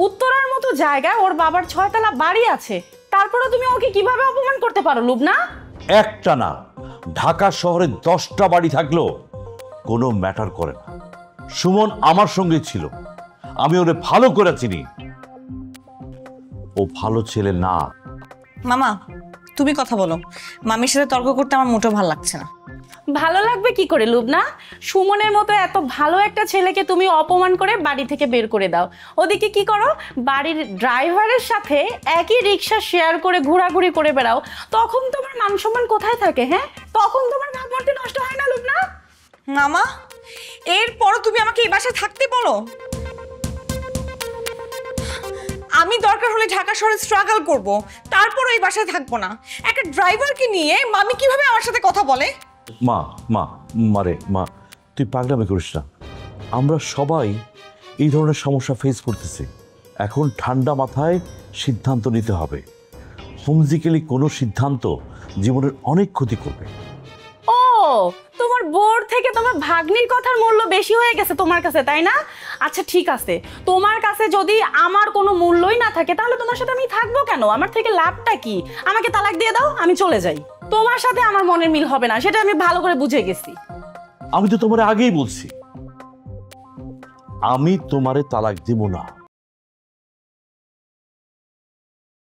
উত্তরার মতো জায়গায় ওর বাবার 6 তলা বাড়ি আছে, তারপরে তুমি ওকে কিভাবে অপমান করতে পারো লুবনা? একটা না, ঢাকা শহরে 10টা বাড়ি থাকলেও কোনো ম্যাটার করে না। সুমন আমার সঙ্গে ছিল, আমি ওরে ভালো করে চিনি। ও ভালো ছেলে না। মামা তুমি কথা বলো, মামির সাথে তর্ক করতে আমার মোটেও ভালো লাগছে না। ভালো লাগবে কি করে লুবনা? সুমনের মতো এত ভালো একটা ছেলেকে তুমি অপমান করে বাড়ি থেকে বের করে দাও। ওদিকে কি করো, বাড়ির ড্রাইভারের সাথে একই রিক্সা শেয়ার করে ঘোরাঘুরি করে বেড়াও। তখন তোমার মান সম্মান কোথায় থাকে? হ্যাঁ, তখন তোমার ভাবমূর্তি নষ্ট হয় না লুবনা? মামা এরপরও তুমি আমাকে এই বাসায় থাকতে বলো? আমি দরকার হলে ঢাকা শহরে স্ট্রাগল করব, তারপরও এই বাসায় থাকবো না। একটা ড্রাইভারকে নিয়ে মামি কিভাবে আমার সাথে কথা বলে? মা মা মারে মা, তুই পাগলামি করিস না। আমরা সবাই এই ধরনের সমস্যা ফেস করতেছি। এখন ঠান্ডা মাথায় সিদ্ধান্ত নিতে হবে। হুমজিক্যালি কোনো সিদ্ধান্ত জীবনের অনেক ক্ষতি করবে। ও, তোমার বোর থেকে তোমার ভাগ্নির কথার মূল্য বেশি হয়ে গেছে তোমার কাছে, তাই না? আচ্ছা ঠিক আছে, তোমার কাছে যদি আমার কোনো মূল্যই না থাকে তাহলে তোমার সাথে আমি থাকবো কেন? আমার থেকে লাভটা কি? আমাকে তালাক দিয়ে দাও, আমি চলে যাই। তোমার সাথে আমার মনের মিল হবে না, সেটা আমি ভালো করে বুঝে গেছি। আমি তো তোমারে আগেই বলছি, আমি তোমারে তালাক দিব না।